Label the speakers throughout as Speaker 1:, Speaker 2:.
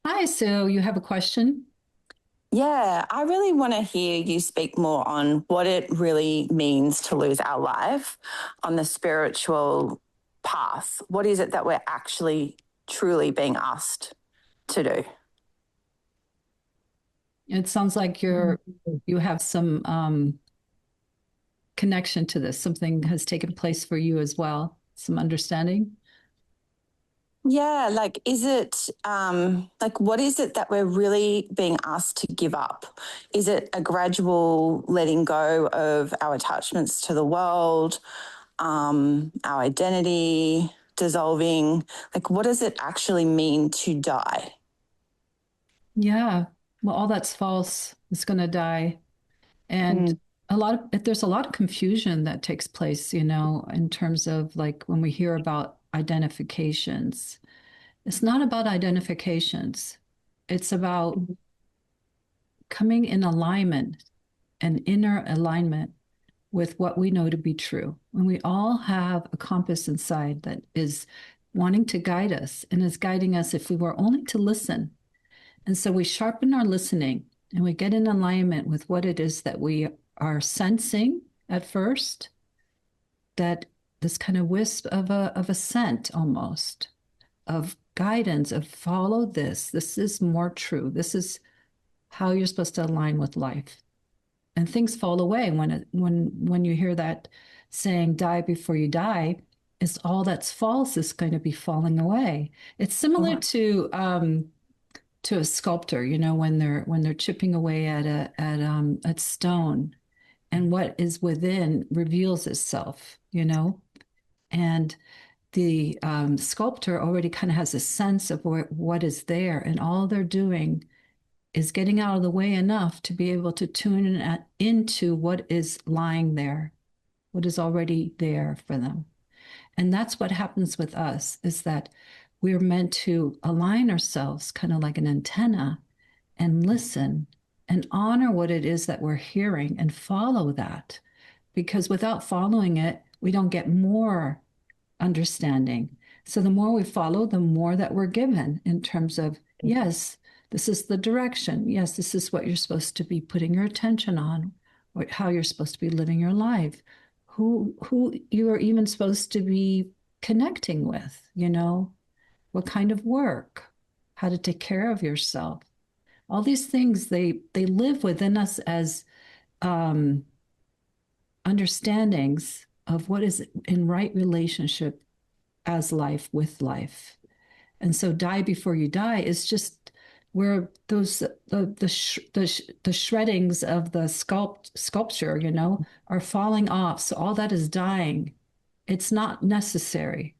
Speaker 1: Hi, so you have a question?
Speaker 2: Yeah, I really want to hear you speak more on what it really means to lose our life on the spiritual path. What is it that we're actually truly being asked to do?
Speaker 1: It sounds like you have some connection to this. Something has taken place for you as well. Some understanding.
Speaker 2: Yeah, like, is it like what is it that we're really being asked to give up? Is it a gradual letting go of our attachments to the world, our identity dissolving? Like, what does it actually mean to die?
Speaker 1: Yeah. Well, all that's false is going to die, and
Speaker 2: Mm.
Speaker 1: there's a lot of confusion that takes place. In terms of like when we hear about identifications. It's not about identifications. It's about coming in alignment, an inner alignment with what we know to be true. When we all have a compass inside that is wanting to guide us and is guiding us if we were only to listen. And so we sharpen our listening and we get in alignment with what it is that we are sensing at first, that this kind of wisp of a scent almost of guidance of follow this. This is more true. This is how you're supposed to align with life, and things fall away when you hear that saying die before you die. Is all that's false is going to be falling away. It's similar to a sculptor, when they're chipping away at stone, and what is within reveals itself, and the sculptor already kind of has a sense of what is there, and all they're doing is getting out of the way enough to be able to tune into what is lying there, what is already there for them. And that's what happens with us, is that we're meant to align ourselves kind of like an antenna and listen and honor what it is that we're hearing and follow that. Because without following it, we don't get more understanding. So the more we follow, the more that we're given in terms of, yes, this is the direction. Yes, this is what you're supposed to be putting your attention on, or how you're supposed to be living your life, who you are even supposed to be connecting with, what kind of work, how to take care of yourself. All these things, they live within us as um, understandings of what is in right relationship as life with life. And so die before you die is just where those the shreddings of the sculpture, are falling off. So all that is dying. It's not necessary.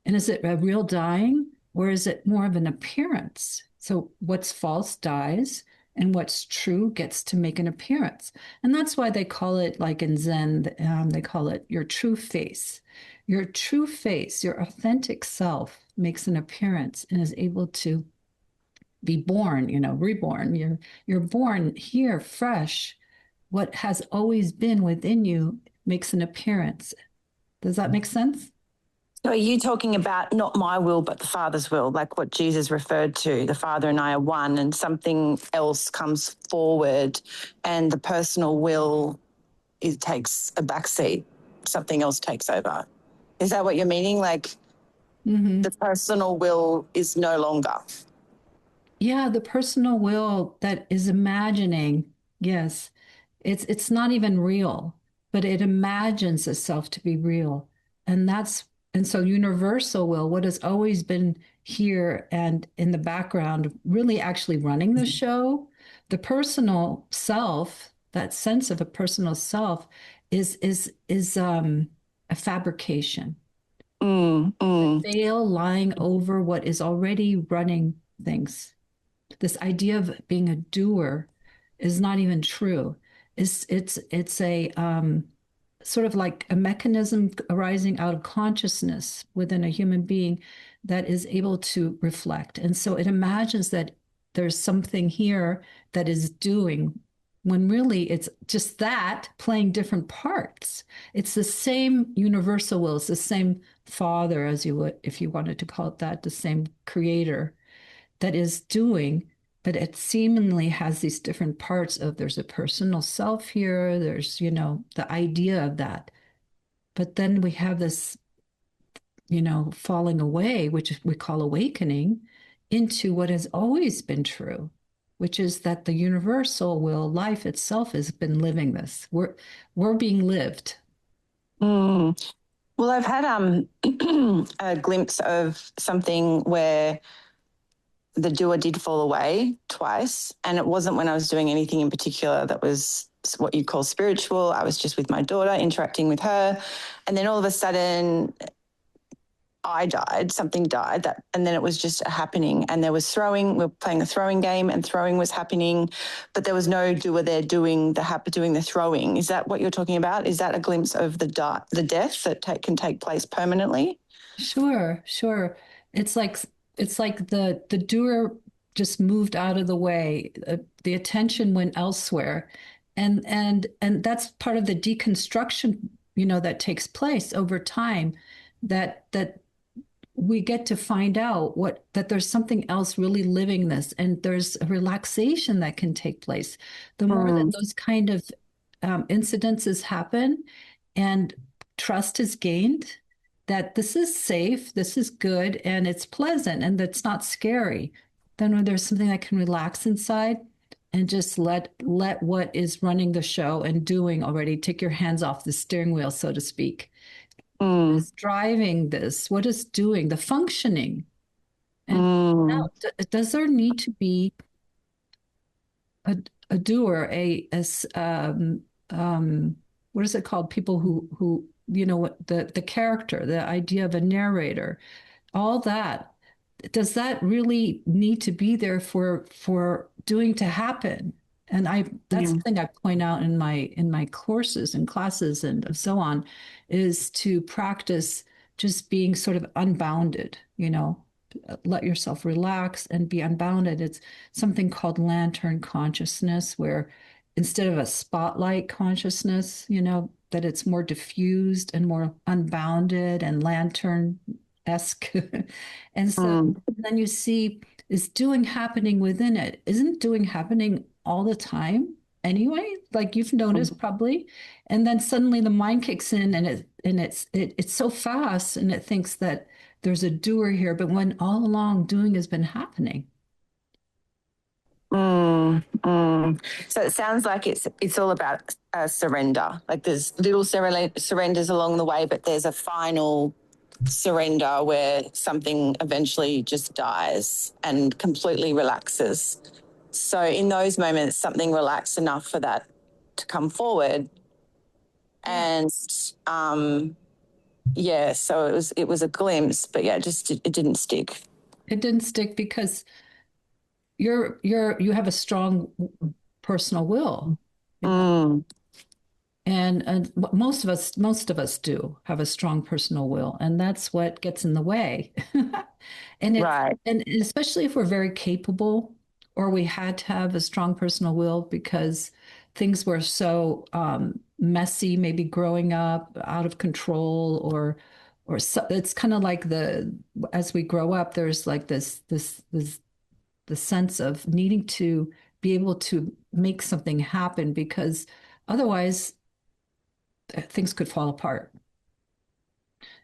Speaker 1: And is it a real dying, or is it more of an appearance? So what's false dies and what's true gets to make an appearance. And that's why they call it, like in Zen, they call it your true face. Your true face, your authentic self makes an appearance and is able to be born, reborn. You're born here fresh. What has always been within you makes an appearance. Does that make sense?
Speaker 2: So are you talking about not my will, but the Father's will, like what Jesus referred to? The Father and I are one, and something else comes forward, and the personal will it takes a backseat. Something else takes over. Is that what you're meaning? Like the
Speaker 1: Mm-hmm.
Speaker 2: personal will is no longer.
Speaker 1: Yeah, the personal will that is imagining, yes, it's not even real, but it imagines itself to be real. And so universal will, what has always been here and in the background, really actually running the show, the personal self, that sense of a personal self is a fabrication,
Speaker 2: Mm,
Speaker 1: a
Speaker 2: mm,
Speaker 1: veil lying over what is already running things. This idea of being a doer is not even true. It's a sort of like a mechanism arising out of consciousness within a human being that is able to reflect. And so it imagines that there's something here that is doing, when really it's just that playing different parts. It's the same universal will, it's the same father, as you would, if you wanted to call it that, the same creator, that is doing, but it seemingly has these different parts of there's a personal self here, there's, the idea of that. But then we have this, falling away, which we call awakening, into what has always been true, which is that the universal will, life itself, has been living this. We're being lived.
Speaker 2: Mm. Well, I've had a glimpse of something where the doer did fall away twice, and it wasn't when I was doing anything in particular that was what you call spiritual. I was just with my daughter, interacting with her, and then all of a sudden I died, something died, and then it was just happening. And there was throwing, we were playing a throwing game and throwing was happening, but there was no doer there doing the throwing. Is that what you're talking about? Is that a glimpse of the death that can take place permanently?
Speaker 1: Sure, sure. It's like the doer just moved out of the way. The attention went elsewhere, and that's part of the deconstruction, that takes place over time. That we get to find out that there's something else really living this, and there's a relaxation that can take place. The more that
Speaker 2: Mm,
Speaker 1: those kind of incidences happen, and trust is gained that this is safe, this is good, and it's pleasant, and that's not scary. Then when there's something that can relax inside and just let what is running the show and doing already take your hands off the steering wheel, so to speak.
Speaker 2: mm,
Speaker 1: Is driving this? What is doing the functioning? And
Speaker 2: mm,
Speaker 1: now, does there need to be a, a doer, what is it called? People who what the character, the idea of a narrator, all that. Does that really need to be there for doing to happen? And that's
Speaker 2: mm,
Speaker 1: something I point out in my courses and classes and so on, is to practice just being sort of unbounded, let yourself relax and be unbounded. It's something called lantern consciousness, where instead of a spotlight consciousness, that it's more diffused and more unbounded and lantern-esque. And so
Speaker 2: mm.
Speaker 1: then you see, is doing happening within it? Isn't doing happening all the time anyway? Like you've noticed probably. And then suddenly the mind kicks in, and it's so fast, and it thinks that there's a doer here, but when all along doing has been happening.
Speaker 2: Mm, mm. So it sounds like it's all about surrender. Like there's little surrenders along the way, but there's a final surrender where something eventually just dies and completely relaxes. So in those moments, something relaxed enough for that to come forward,
Speaker 1: Yeah.
Speaker 2: and yeah. So it was a glimpse, but yeah, it didn't stick.
Speaker 1: It didn't stick because you have a strong personal will, you know.
Speaker 2: Mm,
Speaker 1: And most of us do have a strong personal will, and that's what gets in the way. And it's
Speaker 2: right.
Speaker 1: and especially if we're very capable, or we had to have a strong personal will because things were so messy, maybe growing up, out of control, or so, it's kind of like as we grow up, there's like this the sense of needing to be able to make something happen, because otherwise things could fall apart.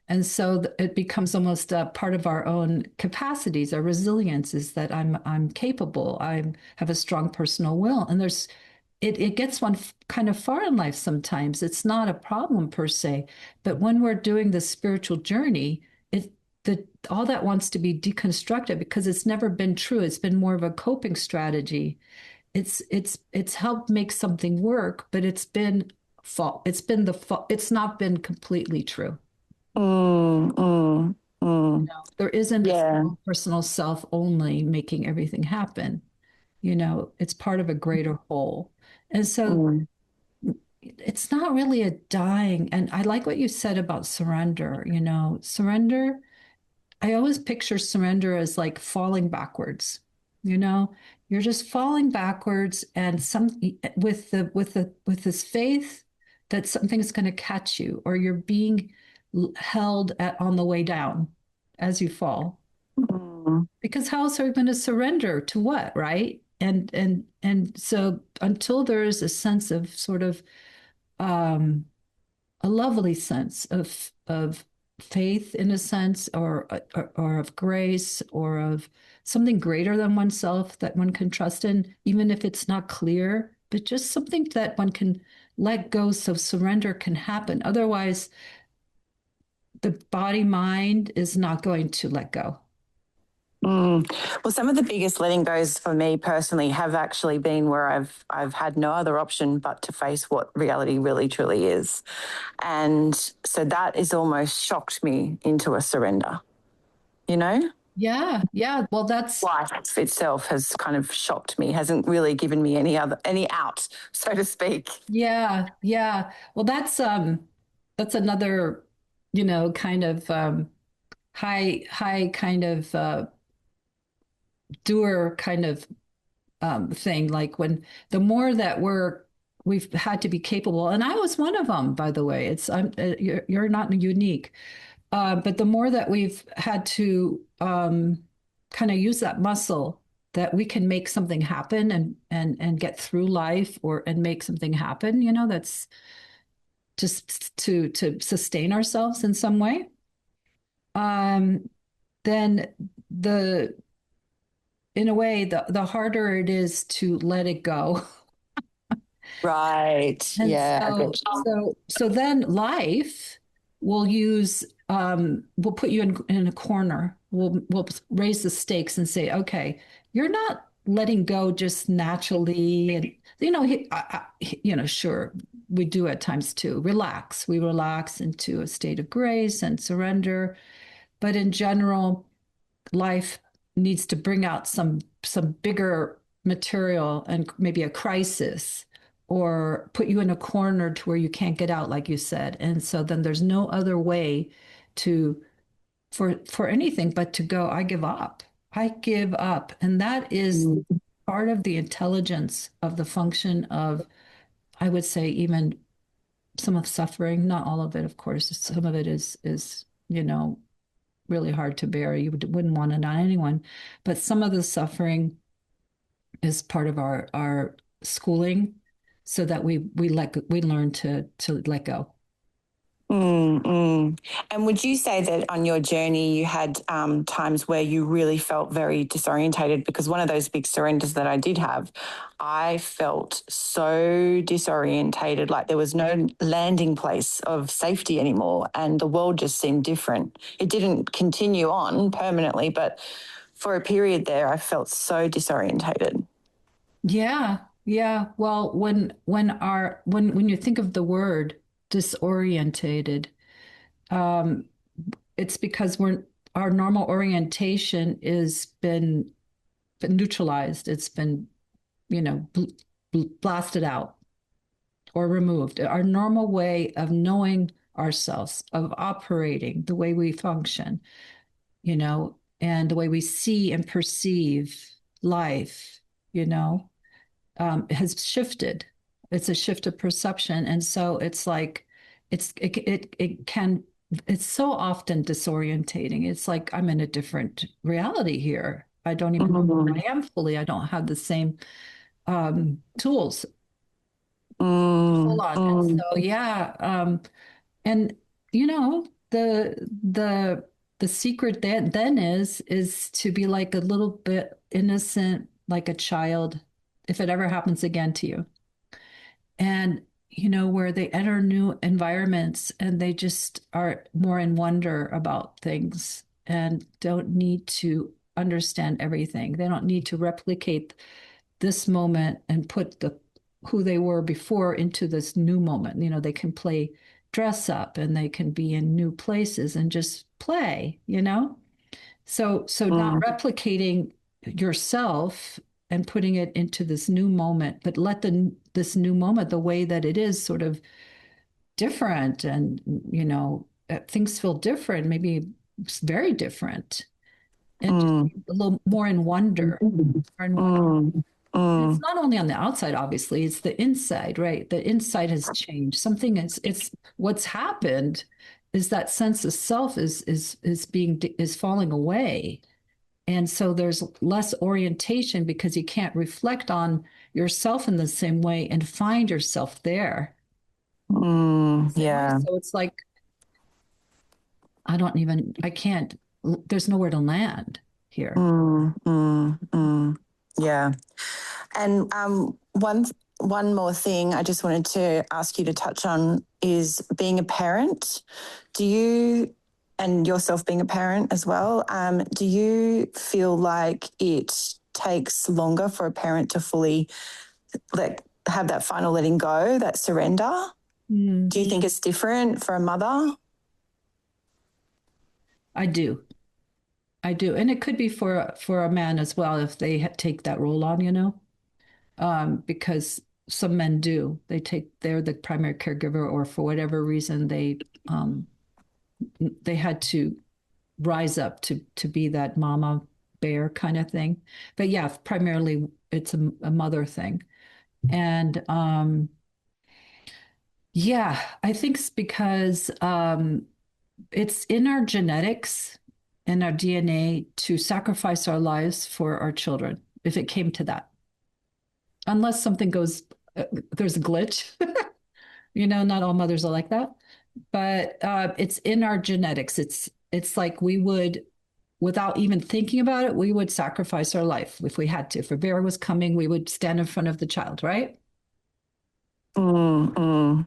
Speaker 1: And so it becomes almost a part of our own capacities, our resilience is that I'm capable, I have a strong personal will. And it gets one kind of far in life sometimes. It's not a problem per se, but when we're doing the spiritual journey, all that wants to be deconstructed because it's never been true. It's been more of a coping strategy. It's helped make something work, but it's been fault. It's been the fault. It's not been completely true.
Speaker 2: Mm, mm, mm.
Speaker 1: There isn't a
Speaker 2: Yeah.
Speaker 1: small personal self only making everything happen. It's part of a greater whole. And so
Speaker 2: Mm,
Speaker 1: it's not really a dying. And I like what you said about surrender. Surrender, I always picture surrender as like falling backwards. You know, you're just falling backwards, and with this faith that something's going to catch you, or you're being held on the way down as you fall. Because how else are we going to surrender to what, right? And so until there is a sense of sort of um, a lovely sense of faith in a sense, or of grace, or of something greater than oneself that one can trust in, even if it's not clear, but just something that one can let go so surrender can happen. Otherwise, the body mind is not going to let go.
Speaker 2: Mm. Well, some of the biggest letting goes for me personally have actually been where I've had no other option but to face what reality really truly is. And so that has almost shocked me into a surrender, you know?
Speaker 1: Yeah, yeah. Well,
Speaker 2: Life itself has kind of shocked me, hasn't really given me any out, so to speak.
Speaker 1: yeah, yeah. Well, that's another, kind of high kind of doer kind of thing. Like when the more that we've had to be capable, and I was one of them, by the way. You're not unique, but the more that we've had to kind of use that muscle, that we can make something happen and get through life, or and make something happen. That's just to sustain ourselves in some way. Um, then the in a way, the harder it is to let it go.
Speaker 2: Right.
Speaker 1: And
Speaker 2: Yeah, I
Speaker 1: so,
Speaker 2: get you.
Speaker 1: so then life will will put you in a corner. We'll raise the stakes and say, okay, you're not letting go just naturally. And, sure, we do at times too. Relax. We relax into a state of grace and surrender. But in general, life needs to bring out some bigger material and maybe a crisis, or put you in a corner to where you can't get out, like you said. And so then there's no other way to for anything but to go, I give up. I give up. And that is
Speaker 2: Mm.
Speaker 1: part of the intelligence of the function of, I would say, even some of suffering, not all of it, of course. Some of it is really hard to bear. You wouldn't want it on anyone. But some of the suffering is part of our schooling, so that we learn to let go.
Speaker 2: Mm, mm. And would you say that on your journey you had times where you really felt very disorientated? Because one of those big surrenders that I did have, I felt so disorientated, like there was no landing place of safety anymore, and the world just seemed different. It didn't continue on permanently, but for a period there, I felt so disorientated.
Speaker 1: Yeah, yeah. Well, when you think of the word disorientated, um, it's because our normal orientation is been neutralized. It's been, blasted out or removed. Our normal way of knowing ourselves, of operating, the way we function, and the way we see and perceive life, you know, has shifted. It's a shift of perception. And so it's like, it can, it's so often disorientating. It's like I'm in a different reality here. I don't even know where
Speaker 2: Mm,
Speaker 1: I am fully. I don't have the same tools pull
Speaker 2: mm,
Speaker 1: on. And
Speaker 2: mm,
Speaker 1: so, yeah. And the secret then is to be like a little bit innocent, like a child, if it ever happens again to you. And where they enter new environments and they just are more in wonder about things and don't need to understand everything. They don't need to replicate this moment and put the who they were before into this new moment. They can play dress up and they can be in new places and just play. So not
Speaker 2: mm,
Speaker 1: replicating yourself and putting it into this new moment, but let this new moment, the way that it is, sort of different, and things feel different, maybe it's very different, and just
Speaker 2: mm,
Speaker 1: a little more in wonder. More in wonder.
Speaker 2: mm,
Speaker 1: And it's
Speaker 2: mm.
Speaker 1: not only on the outside, obviously, it's the inside, right? The inside has changed. Something is it's what's happened is that sense of self is falling away. And so there's less orientation because you can't reflect on yourself in the same way and find yourself there the same way.
Speaker 2: Yeah.
Speaker 1: So it's like, I can't, there's nowhere to land here.
Speaker 2: Yeah. And one more thing I just wanted to ask you to touch on is being a parent. Do you, and yourself being a parent as well, do you feel like it takes longer for a parent to fully have that final letting go, that surrender?
Speaker 1: Mm,
Speaker 2: Do you think it's different for a mother?
Speaker 1: I do. I do. And it could be for a man as well if they take that role on, because some men do. They're the primary caregiver, or for whatever reason they had to rise up to be that mama bear kind of thing. But yeah, primarily it's a mother thing. And yeah, I think it's because it's in our genetics and our DNA to sacrifice our lives for our children if it came to that. Unless something goes, there's a glitch. Not all mothers are like that, but it's in our genetics. It's like we would, without even thinking about it, we would sacrifice our life if we had to. If a bear was coming, we would stand in front of the child, right?
Speaker 2: Mm, mm,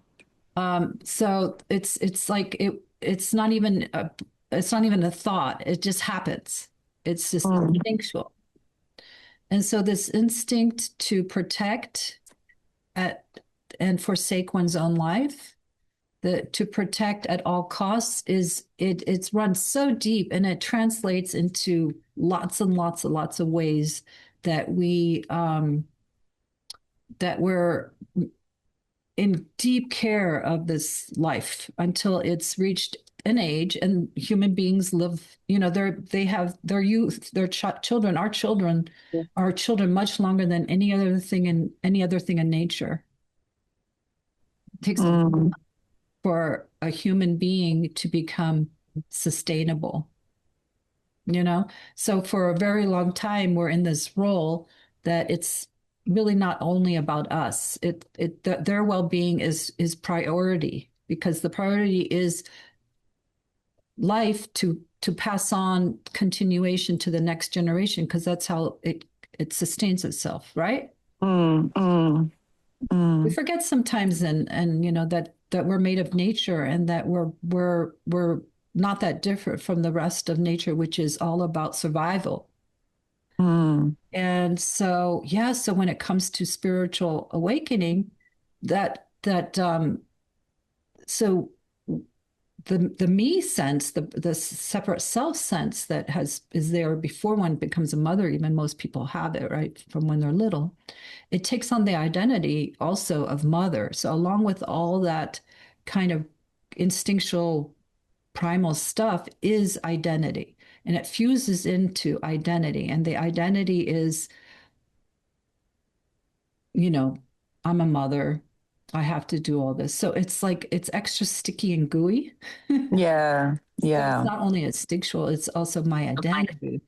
Speaker 1: So it's like it's not even a thought. It just happens. It's just
Speaker 2: mm,
Speaker 1: instinctual. And so this instinct to protect at and forsake one's own life, the to protect at all costs it's run so deep, and it translates into lots and lots of ways that we're in deep care of this life until it's reached an age, and human beings live, they have their youth, their children, our children much longer than any other thing in nature. It takes a
Speaker 2: mm,
Speaker 1: for a human being to become sustainable, you know? So for a very long time, we're in this role that it's really not only about us. Their well-being is priority, because the priority is life to pass on continuation to the next generation, because that's how it sustains itself, right?
Speaker 2: mm, mm,
Speaker 1: We
Speaker 2: mm,
Speaker 1: forget sometimes, and that we're made of nature, and that we're not that different from the rest of nature, which is all about survival.
Speaker 2: mm.
Speaker 1: And so yeah, so when it comes to spiritual awakening, that so the me sense, the separate self sense that is there before one becomes a mother, even most people have it, right, from when they're little. It takes on the identity also of mother. So along with all that kind of instinctual primal stuff is identity, and it fuses into identity. And the identity is, you know, I'm a mother. I have to do all this. So it's like it's extra sticky and gooey.
Speaker 2: Yeah,
Speaker 1: But it's
Speaker 2: yeah.
Speaker 1: not only instinctual, it's also my identity.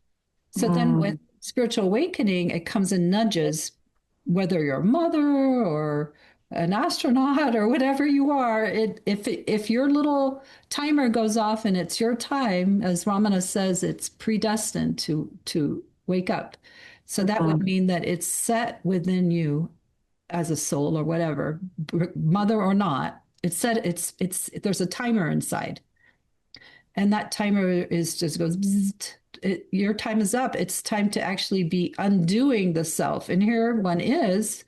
Speaker 1: So then with
Speaker 2: Mm,
Speaker 1: spiritual awakening, it comes in nudges, whether you're a mother or an astronaut or whatever you are. If your little timer goes off and it's your time, as Ramana says, it's predestined to wake up. So that would
Speaker 2: mm,
Speaker 1: mean that it's set within you as a soul or whatever, mother or not. It's set. It's there's a timer inside, and that timer is just goes bzzzt. Your time is up. It's time to actually be undoing the self. And here one is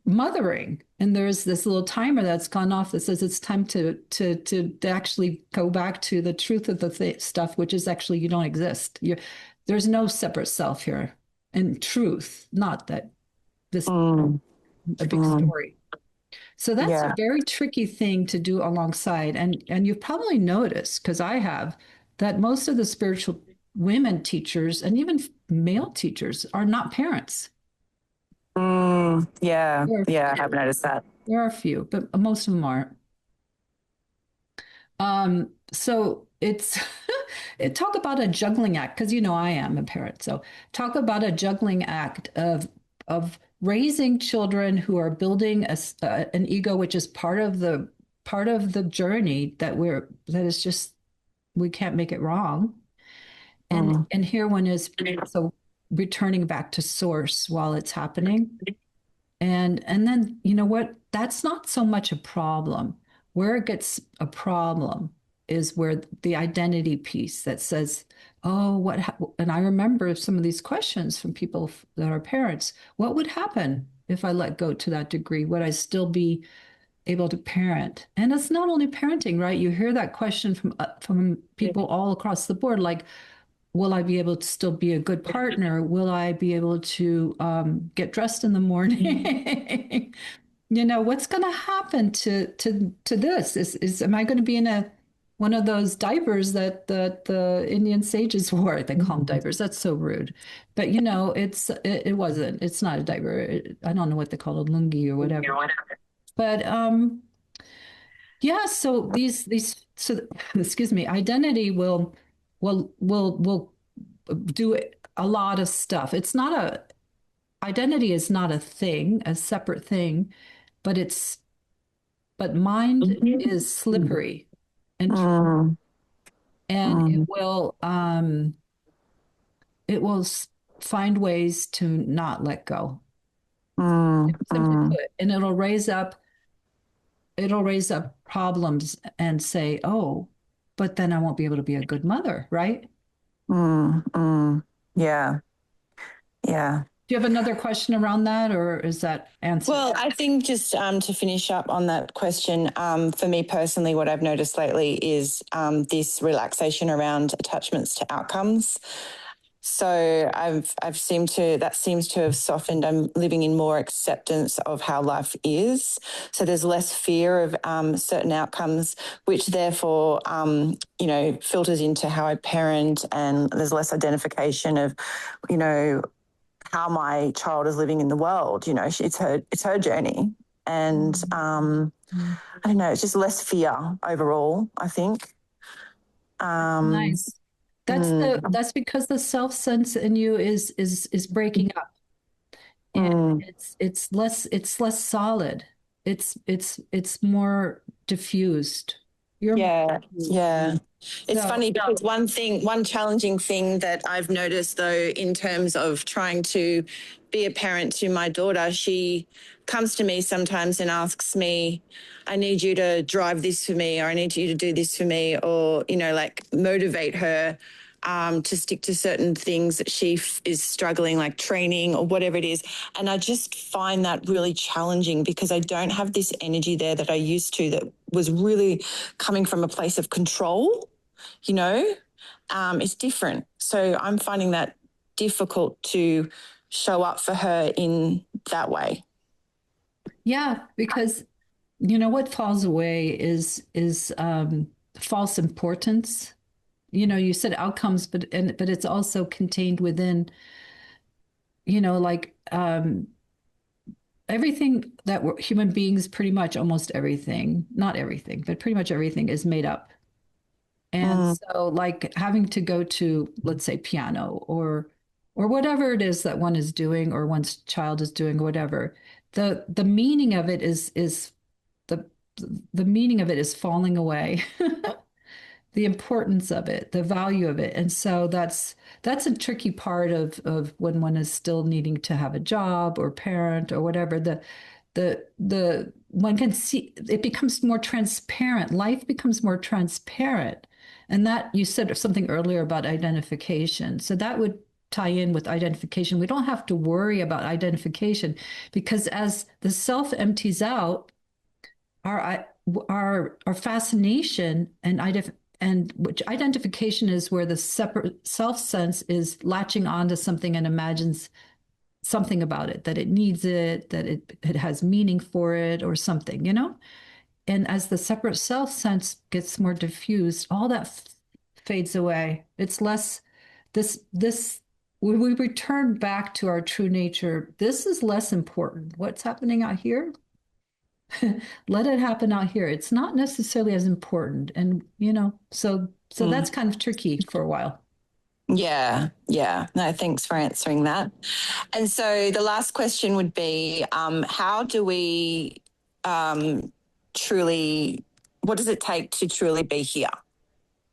Speaker 1: mothering, and there's this little timer that's gone off that says it's time to actually go back to the truth of the stuff, which is actually you don't exist. There's no separate self here, and truth, not that this
Speaker 2: mm,
Speaker 1: a big
Speaker 2: mm.
Speaker 1: story. So that's a
Speaker 2: Yeah.
Speaker 1: very tricky thing to do alongside. And you've probably noticed, because I have, that most of the spiritual women teachers and even male teachers are not parents.
Speaker 2: Yeah.
Speaker 1: There are,
Speaker 2: Yeah. I have noticed that.
Speaker 1: there are a few, but most of them aren't. So it's talk about a juggling act, because I am a parent. So talk about a juggling act of raising children who are building an ego, which is part of the journey that is just we can't make it wrong. And
Speaker 2: Mm.
Speaker 1: and here one is so returning back to source while it's happening. And then you know what? That's not so much a problem. Where it gets a problem is where the identity piece that says, "Oh, and I remember some of these questions from people that are parents. What would happen if I let go to that degree? Would I still be able to parent?" And it's not only parenting, right? You hear that question from people all across the board, like, will I be able to still be a good partner? Will I be able to get dressed in the morning? What's going to happen to this? Is am I going to be in a one of those diapers that the Indian sages wore? They call them diapers. That's so rude. But it wasn't. It's not a diaper. I don't know what they call it, lungi or whatever. But yeah. So these so excuse me. Identity will do a lot of stuff. It's not a identity is not a thing, a separate thing, but mind is slippery and
Speaker 2: Mm.
Speaker 1: and it
Speaker 2: Mm.
Speaker 1: will it will find ways to not let go.
Speaker 2: Mm.
Speaker 1: Simply
Speaker 2: Mm.
Speaker 1: put, and it'll raise up problems and say, "Oh, but then I won't be able to be a good mother," right?
Speaker 2: Mm. Mm. Yeah. Yeah.
Speaker 1: Do you have another question around that, or is that answered?
Speaker 2: Well, I think just to finish up on that question, for me personally, what I've noticed lately is this relaxation around attachments to outcomes. So that seems to have softened. I'm living in more acceptance of how life is. So there's less fear of certain outcomes, which therefore, filters into how I parent, and there's less identification of, you know, how my child is living in the world. It's her journey, and I don't know. It's just less fear overall, I think. Um,
Speaker 1: Nice. That's the
Speaker 2: mm,
Speaker 1: that's because the self sense in you is breaking up, and
Speaker 2: mm.
Speaker 1: it's less solid. It's more diffused. You're more
Speaker 2: Yeah,
Speaker 1: diffused.
Speaker 2: yeah. It's
Speaker 1: So
Speaker 2: funny because one challenging thing that I've noticed though, in terms of trying to be a parent to my daughter, she comes to me sometimes and asks me, I need you to drive this for me, or I need you to do this for me, or, like motivate her to stick to certain things that she is struggling, like training or whatever it is. And I just find that really challenging because I don't have this energy there that I used to, that was really coming from a place of control, you know? It's different. So I'm finding that difficult to show up for her in that way.
Speaker 1: yeah, because what falls away is false importance. You said outcomes, but it's also contained within, like everything that we're human beings, pretty much almost everything, not everything, but pretty much everything is made up. And
Speaker 2: Mm.
Speaker 1: so like having to go to, let's say, piano or whatever it is that one is doing or one's child is doing, whatever, the meaning of it is the the meaning of it is falling away. The importance of it, the value of it. And so that's a tricky part of when one is still needing to have a job or parent or whatever. The one can see it becomes more transparent. Life becomes more transparent. And that you said something earlier about identification. So that would tie in with identification. We don't have to worry about identification because as the self empties out, our our fascination and which identification is where the separate self sense is latching onto something and imagines something about it, that it needs it, that it has meaning for it or something. And as the separate self sense gets more diffused, all that fades away. It's less this when we return back to our true nature, this is less important. What's happening out here, let it happen out here. It's not necessarily as important. And, so So that's kind of tricky for a while.
Speaker 2: Yeah, yeah. No, thanks for answering that. And so the last question would be, how do we truly, what does it take to truly be here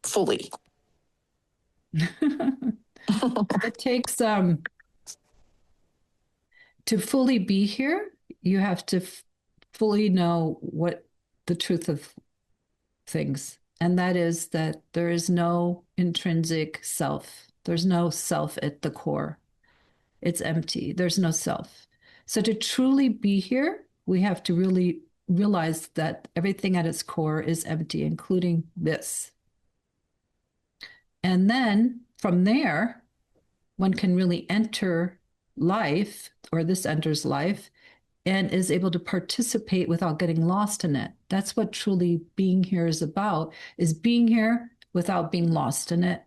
Speaker 2: fully?
Speaker 1: It takes to fully be here, you have to fully know what the truth of things. And that is that there is no intrinsic self. There's no self at the core. It's empty. There's no self. So to truly be here, we have to really realize that everything at its core is empty, including this. And then from there, one can really enter life, or this enters life, and is able to participate without getting lost in it. That's what truly being here is about, is being here without being lost in it,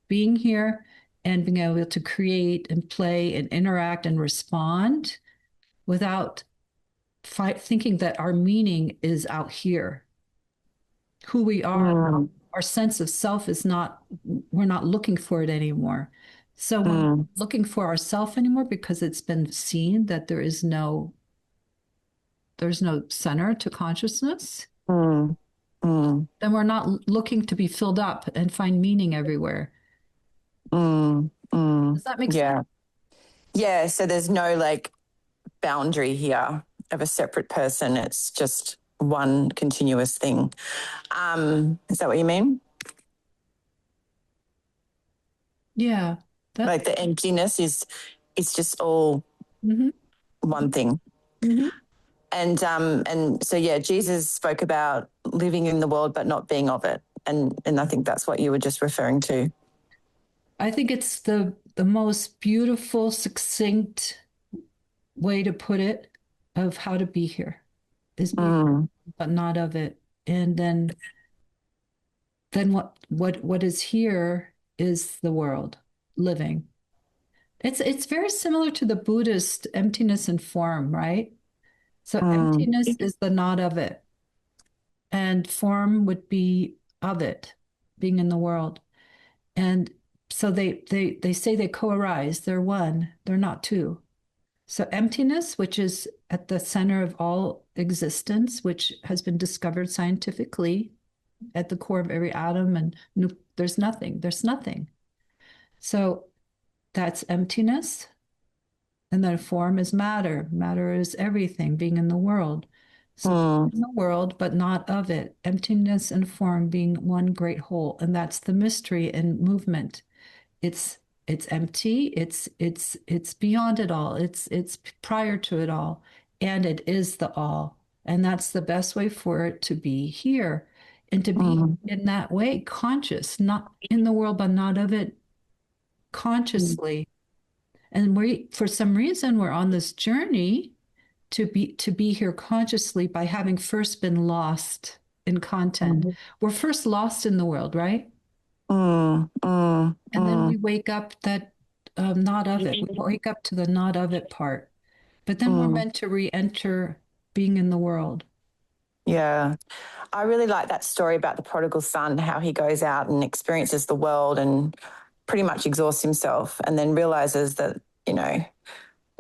Speaker 1: being here and being able to create and play and interact and respond without thinking that our meaning is out here. Who we are,
Speaker 2: Mm,
Speaker 1: our sense of self is not, we're not looking for it anymore. So when we're
Speaker 2: mm,
Speaker 1: looking for ourself anymore, because it's been seen that there's no center to consciousness,
Speaker 2: mm, mm,
Speaker 1: then we're not looking to be filled up and find meaning everywhere.
Speaker 2: mm.
Speaker 1: Does that make sense?
Speaker 2: Yeah. Yeah. So there's no like boundary here of a separate person. It's just one continuous thing. Is that what you mean?
Speaker 1: Yeah. That.
Speaker 2: Like the emptiness is, it's just all
Speaker 1: Mhm.
Speaker 2: one thing.
Speaker 1: Mhm.
Speaker 2: And so yeah, Jesus spoke about living in the world but not being of it. And I think that's what you were just referring to.
Speaker 1: I think it's the most beautiful, succinct way to put it of how to be here is be,
Speaker 2: Mm,
Speaker 1: but not of it. And then what is here is the world living. It's very similar to the Buddhist emptiness and form, right? So
Speaker 2: mm,
Speaker 1: emptiness is the not of it, and form would be of it, being in the world. And so they say they co-arise, they're one, they're not two. So emptiness, which is at the center of all existence, which has been discovered scientifically at the core of every atom, and there's nothing. So that's emptiness. And then form is matter. Matter is everything, being in the world. So
Speaker 2: mm,
Speaker 1: in the world, but not of it. Emptiness and form being one great whole. And that's the mystery and movement. It's it's empty, it's beyond it all. It's prior to it all. And it is the all. And that's the best way for it to be here. And to be
Speaker 2: mm,
Speaker 1: in that way, conscious, not in the world, but not of it, consciously. And we, for some reason, we're on this journey to be here consciously by having first been lost in content.
Speaker 2: mm,
Speaker 1: We're first lost in the world, right?
Speaker 2: mm, mm,
Speaker 1: And then we
Speaker 2: mm,
Speaker 1: wake up that not of it. We wake up to the not of it part. But then we're
Speaker 2: mm.
Speaker 1: meant to re-enter being in the world.
Speaker 2: Yeah. I really like that story about the prodigal son, how he goes out and experiences the world and pretty much exhausts himself and then realizes that, you know,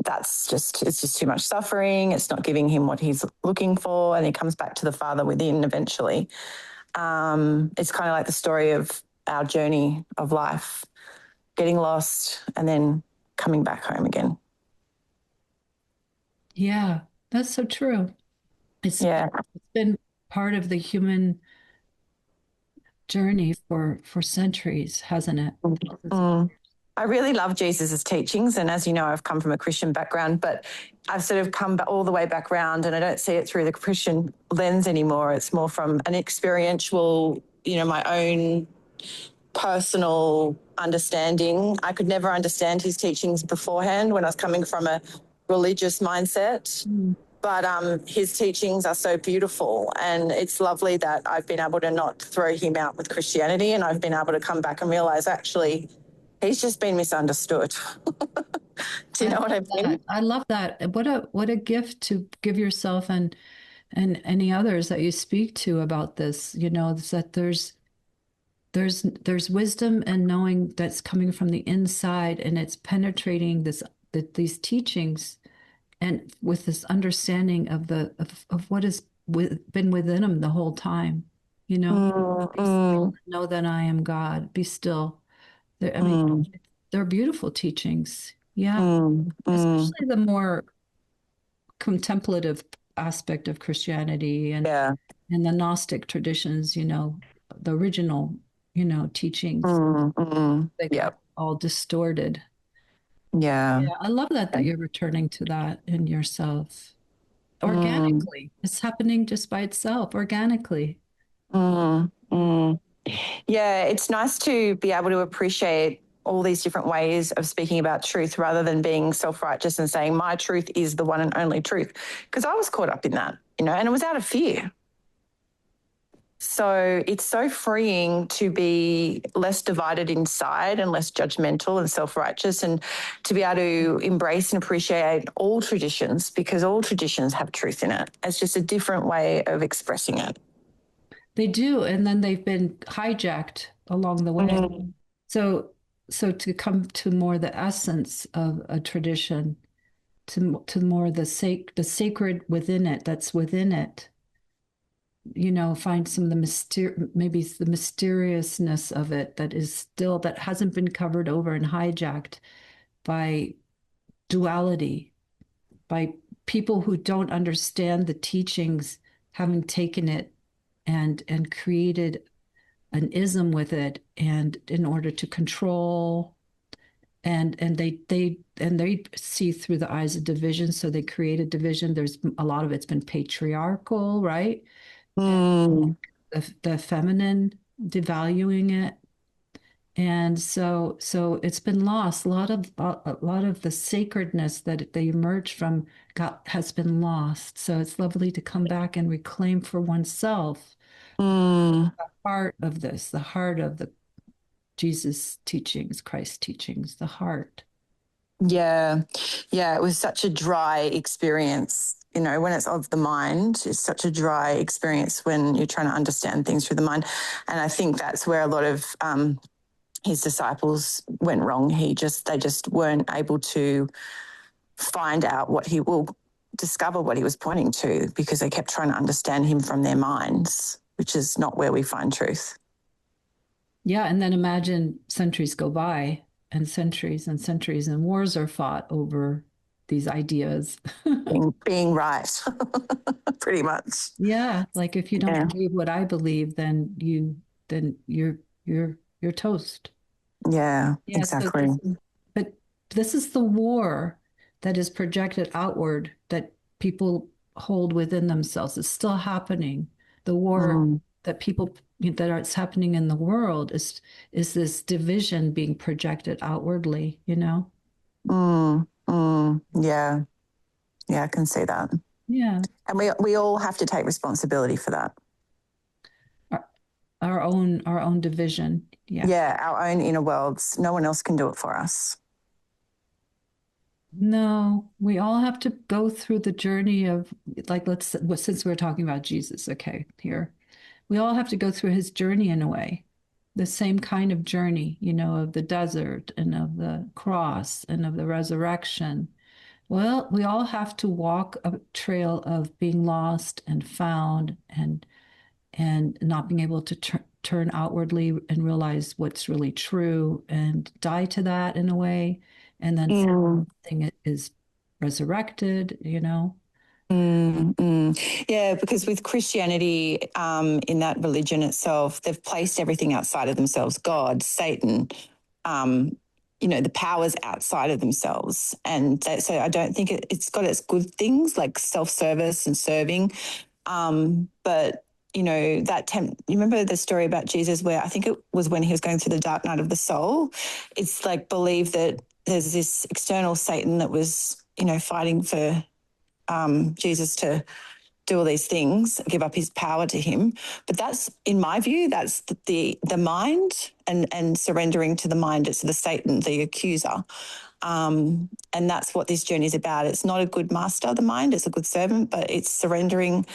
Speaker 2: it's just too much suffering. It's not giving him what he's looking for. And he comes back to the Father within eventually. It's kind of like the story of our journey of life, getting lost and then coming back home again.
Speaker 1: Yeah, that's so true.
Speaker 2: Yeah.
Speaker 1: It's been part of the human journey for centuries, hasn't it? Thousands of
Speaker 2: Mm.
Speaker 1: years.
Speaker 2: I really love Jesus's teachings. And as you know, I've come from a Christian background, but I've sort of come all the way back around and I don't see it through the Christian lens anymore. It's more from an experiential, you know, my own personal understanding. I could never understand his teachings beforehand when I was coming from a religious mindset.
Speaker 1: Mm.
Speaker 2: But his teachings are so beautiful, and it's lovely that I've been able to not throw him out with Christianity, and I've been able to come back and realize actually he's just been misunderstood. Do you
Speaker 1: I
Speaker 2: know what
Speaker 1: love
Speaker 2: I mean?
Speaker 1: that. I love that. What a gift to give yourself and any others that you speak to about this, is that there's wisdom and knowing that's coming from the inside, and it's penetrating these teachings, and with this understanding of what has been within them the whole time. You know,
Speaker 2: Mm,
Speaker 1: be still
Speaker 2: mm,
Speaker 1: and know that I am God. Be still. I mean,
Speaker 2: mm,
Speaker 1: they're beautiful teachings. Yeah,
Speaker 2: mm, mm.
Speaker 1: especially the more contemplative aspect of Christianity
Speaker 2: Yeah.
Speaker 1: and the Gnostic traditions, the original, teachings,
Speaker 2: Mm, mm.
Speaker 1: they got
Speaker 2: Yep.
Speaker 1: all distorted.
Speaker 2: Yeah.
Speaker 1: Yeah, I love that you're returning to that in yourself
Speaker 2: Mm,
Speaker 1: organically. It's happening just by itself, organically.
Speaker 2: mm, mm. Yeah, it's nice to be able to appreciate all these different ways of speaking about truth rather than being self-righteous and saying my truth is the one and only truth. Because I was caught up in that, and it was out of fear. So it's so freeing to be less divided inside and less judgmental and self-righteous, and to be able to embrace and appreciate all traditions, because all traditions have truth in it. It's just a different way of expressing it.
Speaker 1: They do, and then they've been hijacked along the way.
Speaker 2: Mm,
Speaker 1: So, so to come to more the essence of a tradition, to more the sacred within it, that's within it, find some of the maybe it's the mysteriousness of it that hasn't been covered over and hijacked by duality, by people who don't understand the teachings, having taken it and created an ism with it, and in order to control, and they see through the eyes of division, so they create a division. There's a lot of it's been patriarchal, right?
Speaker 2: mm,
Speaker 1: The feminine, devaluing it, and so it's been lost. A lot of the sacredness that they emerged from has been lost. So it's lovely to come back and reclaim for oneself
Speaker 2: mm.
Speaker 1: the heart of this, the heart of the Jesus teachings, Christ teachings, the heart.
Speaker 2: Yeah. Yeah. It was such a dry experience. When it's of the mind, it's such a dry experience when you're trying to understand things through the mind. And I think that's where a lot of his disciples went wrong. They just weren't able to find out what he will discover what he was pointing to, because they kept trying to understand him from their minds, which is not where we find truth.
Speaker 1: Yeah, and then imagine centuries go by, and centuries, and wars are fought over these ideas.
Speaker 2: Being right, pretty much.
Speaker 1: Yeah, like if you don't
Speaker 2: Yeah.
Speaker 1: believe what I believe, then you're toast.
Speaker 2: Yeah,
Speaker 1: Yeah, so
Speaker 2: exactly.
Speaker 1: but this is the war that is projected outward that people hold within themselves. It's still happening. The war
Speaker 2: Mm,
Speaker 1: that people that are, it's happening in the world is this division being projected outwardly.
Speaker 2: yeah. Yeah, I can see that.
Speaker 1: Yeah.
Speaker 2: And we all have to take responsibility for that.
Speaker 1: Our, our own division. Yeah.
Speaker 2: Yeah, our own inner worlds. No one else can do it for us.
Speaker 1: No, we all have to go through the journey of, like, since we're talking about Jesus, okay, here. We all have to go through his journey in a way, the same kind of journey, of the desert and of the cross and of the resurrection. Well, we all have to walk a trail of being lost and found, and not being able to turn outwardly and realize what's really true and die to that in a way. And then
Speaker 2: Mm,
Speaker 1: something is resurrected.
Speaker 2: Yeah, because with Christianity, in that religion itself, they've placed everything outside of themselves: God, Satan, um, the powers outside of themselves. And so I don't think it's got its good things like self-service and serving. But you remember the story about Jesus where I think it was when he was going through the dark night of the soul. It's like believed that there's this external Satan that was, fighting for Jesus to do all these things, give up his power to him. But that's, in my view, that's the mind, and surrendering to the mind. It's the Satan, the accuser. And that's what this journey is about. It's not a good master, the mind. It's a good servant, but it's surrendering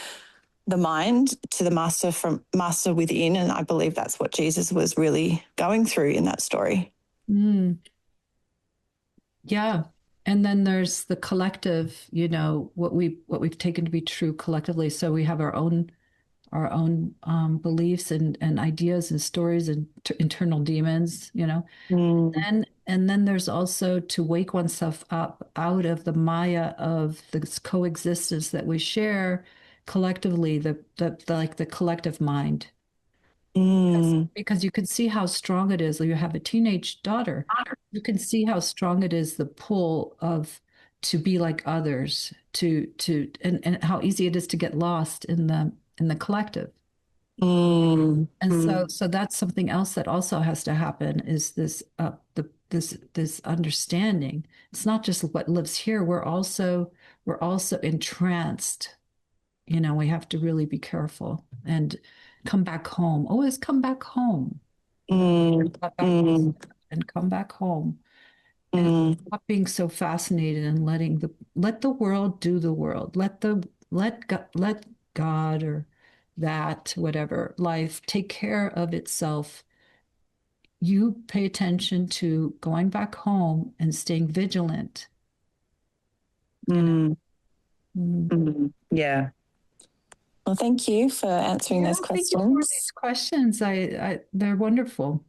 Speaker 2: the mind to the master from master within. And I believe that's what Jesus was really going through in that story.
Speaker 1: Mm. Yeah. And then there's the collective, what we've taken to be true collectively. So we have our own beliefs and ideas and stories and internal demons.
Speaker 2: Mm.
Speaker 1: And then there's also to wake oneself up out of the maya of this coexistence that we share collectively, the like the collective mind. Because,
Speaker 2: Mm.
Speaker 1: because you can see how strong it is. You have a teenage daughter. You can see how strong it is, the pull of to be like others, and how easy it is to get lost in the collective.
Speaker 2: Mm.
Speaker 1: And so
Speaker 2: Mm.
Speaker 1: so that's something else that also has to happen is this understanding. It's not just what lives here. We're also entranced. We have to really be careful and come back home. Always come back home.
Speaker 2: Mm.
Speaker 1: Let back
Speaker 2: Mm.
Speaker 1: and come back home and
Speaker 2: Mm.
Speaker 1: stop being so fascinated and let the world do the world. Let God or that whatever life take care of itself. You pay attention to going back home and staying vigilant. You know.
Speaker 2: Mm.
Speaker 1: Mm.
Speaker 2: Mm. Yeah. Well, thank you for answering
Speaker 1: Yeah,
Speaker 2: those
Speaker 1: thank you for
Speaker 2: questions.
Speaker 1: these questions. They're wonderful.